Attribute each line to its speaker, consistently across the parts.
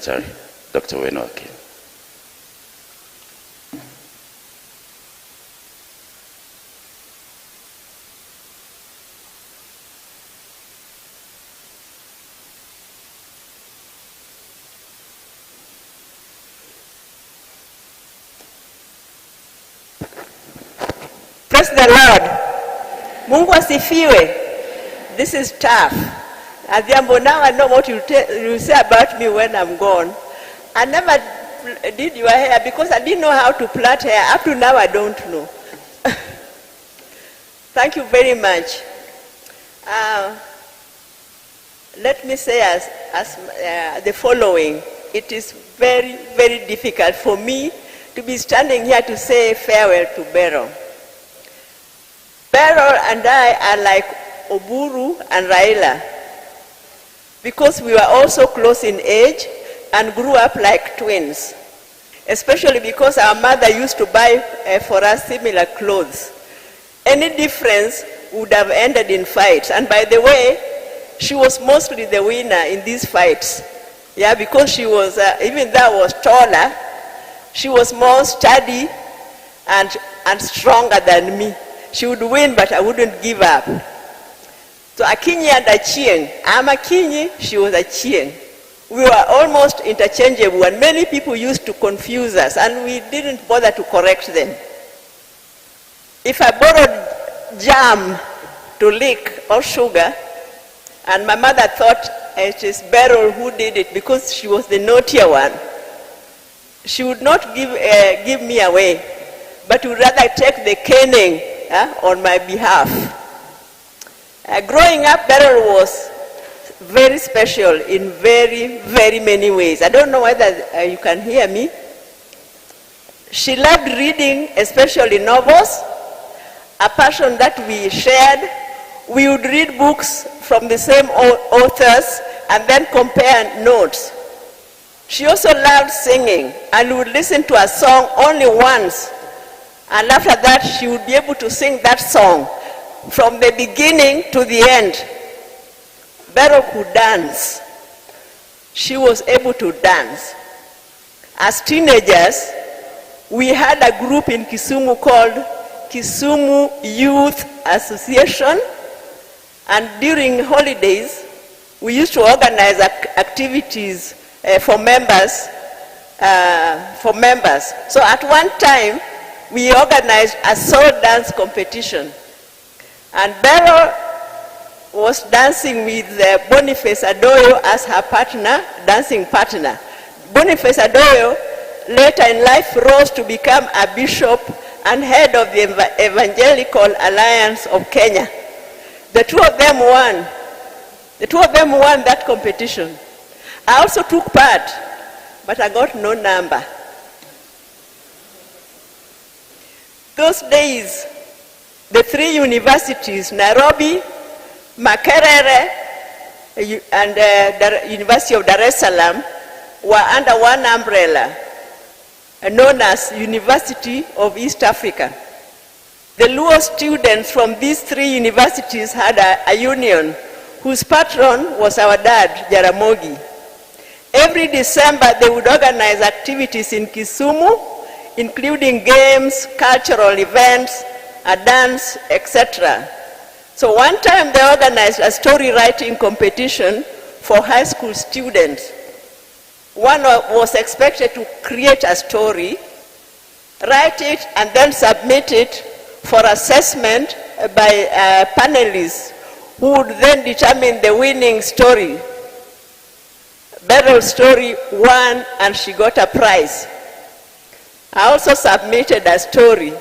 Speaker 1: Secretary, Dr. Akinyi.
Speaker 2: Praise the Lord. Mungu asifiwe. This is tough. Adhiambo, now I know what you say about me when I'm gone. I never did your hair because I didn't know how to plait hair. Up to now, I don't know. Thank you very much. Let me say the following. It is very, very difficult for me to be standing here to say farewell to Beryl. Beryl and I are like Oburu and Raila because we were also close in age and grew up like twins, especially because our mother used to buy for us similar clothes. Any difference would have ended in fights. And by the way, she was mostly the winner in these fights. Yeah, because she was, even though I was taller, she was more sturdy and stronger than me. She would win, but I wouldn't give up. So Akinyi and Achieng. I'm Akinyi, she was Achieng. We were almost interchangeable, and many people used to confuse us, and we didn't bother to correct them. If I borrowed jam to lick or sugar, and my mother thought it is Beryl who did it because she was the naughtier one, she would not give me away, but would rather take the caning on my behalf. Growing up, Beryl was very special in very, very many ways. I don't know whether you can hear me. She loved reading, especially novels, a passion that we shared. We would read books from the same authors and then compare notes. She also loved singing and would listen to a song only once. And after that, she would be able to sing that song from the beginning to the end. Beryl could dance. She was able to dance. As teenagers, we had a group in Kisumu called Kisumu Youth Association. And during holidays, we used to organize activities for members. So at one time, we organized a soul dance competition. And Beryl was dancing with Boniface Adoyo as her partner, dancing partner. Boniface Adoyo later in life rose to become a bishop and head of the Evangelical Alliance of Kenya. The two of them won. The two of them won that competition. I also took part, but I got no number. Those days, the three universities, Nairobi, Makerere, and the University of Dar es Salaam, were under one umbrella, known as University of East Africa. The Luo students from these three universities had a union whose patron was our dad, Jaramogi. Every December, they would organize activities in Kisumu, including games, cultural events, a dance, etc. So one time they organized a story writing competition for high school students. One was expected to create a story, write it, and then submit it for assessment by panelists who would then determine the winning story. Beryl's story won, and she got a prize. I also submitted a story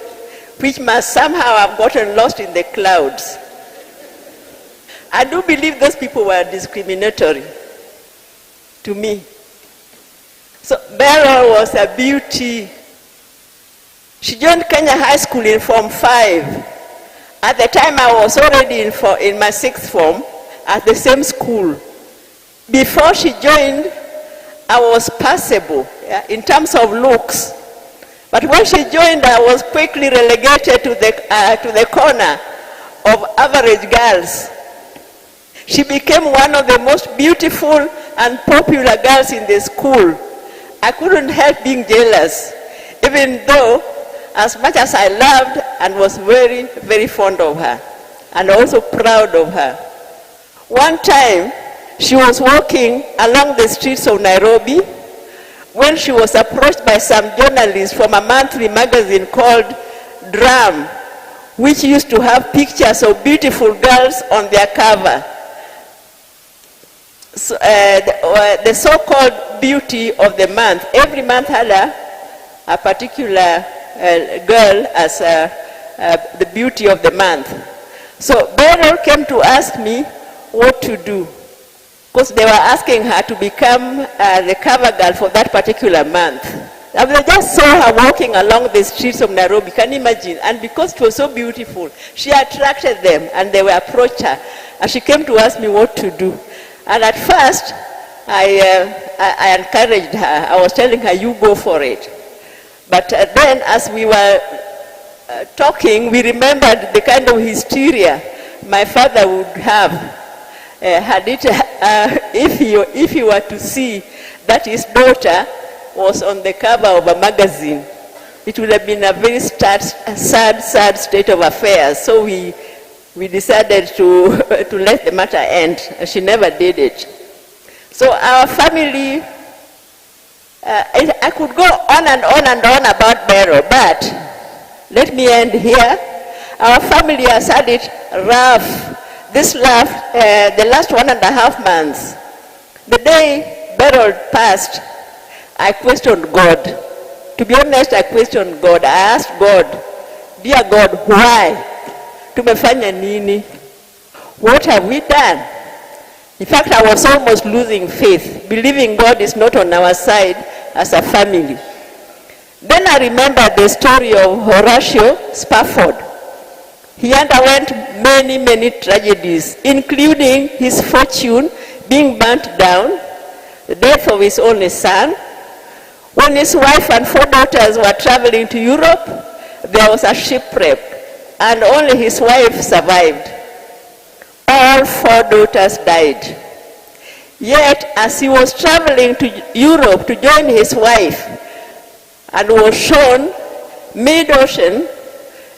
Speaker 2: which must somehow have gotten lost in the clouds. I do believe those people were discriminatory to me. So Beryl was a beauty. She joined Kenya High School in Form 5. At the time, I was already in my 6th form at the same school. Before she joined, I was passable in terms of looks. But when she joined, I was quickly relegated to the corner of average girls. She became one of the most beautiful, and popular girls in the school, I couldn't help being jealous, even though as much as I loved and was very, very fond of her, and also proud of her. One time, she was walking along the streets of Nairobi when she was approached by some journalists from a monthly magazine called Drum, which used to have pictures of beautiful girls on their cover. So, the so-called beauty of the month. Every month had a particular girl as the beauty of the month. So Beryl came to ask me what to do, because they were asking her to become the cover girl for that particular month. And they just saw her walking along the streets of Nairobi, can you imagine? And because it was so beautiful, she attracted them and they were approached her. And she came to ask me what to do. And at first, I encouraged her. I was telling her, you go for it. But then as we were talking, we remembered the kind of hysteria my father would have if he were to see that his daughter was on the cover of a magazine. It would have been a very sad state of affairs. So we decided to let the matter end. She never did it. So our family, I could go on and on and on about Beryl, but let me end here. Our family has had it rough. The last 1.5 months. The day Beryl passed, I questioned God. To be honest, I questioned God. I asked God, dear God, why? Tumefanya nini? What have we done? In fact, I was almost losing faith, believing God is not on our side as a family. Then I remembered the story of Horatio Spafford. He underwent many, many tragedies, including his fortune being burnt down, the death of his only son. When his wife and 4 daughters were traveling to Europe, there was a shipwreck, and only his wife survived. All 4 daughters died. Yet, as he was traveling to Europe to join his wife, and was shown mid-ocean,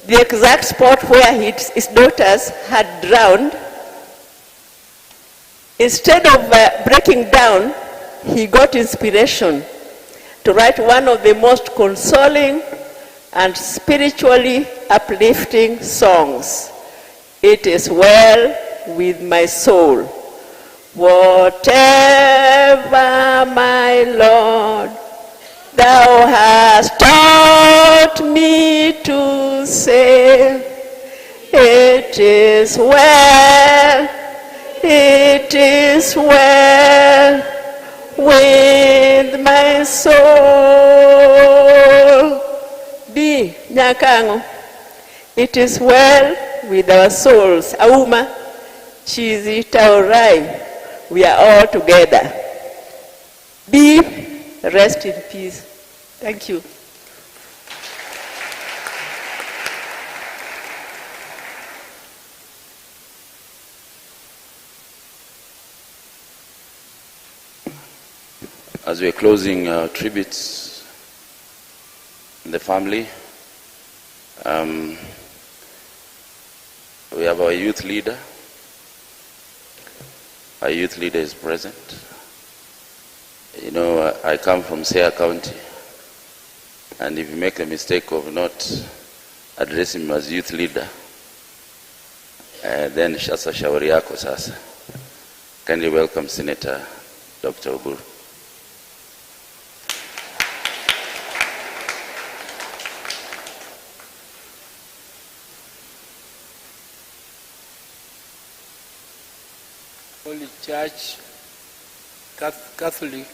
Speaker 2: the exact spot where his daughters had drowned, instead of breaking down, he got inspiration to write one of the most consoling and spiritually uplifting songs. It is well with my soul. Whatever, my Lord, thou hast taught me to say, it is well with my soul. B. Nyakango. It is well with our souls. Auma, Chizi, Taurai. We are all together. B. Rest in peace. Thank you.
Speaker 1: As we're closing tributes in the family, we have our youth leader. Our youth leader is present. You know, I come from Siaya County, and if you make the mistake of not addressing him as youth leader, then shasa shauri yako sasa. Kindly welcome Senator Dr. Oburu.
Speaker 3: Holy Church, Catholic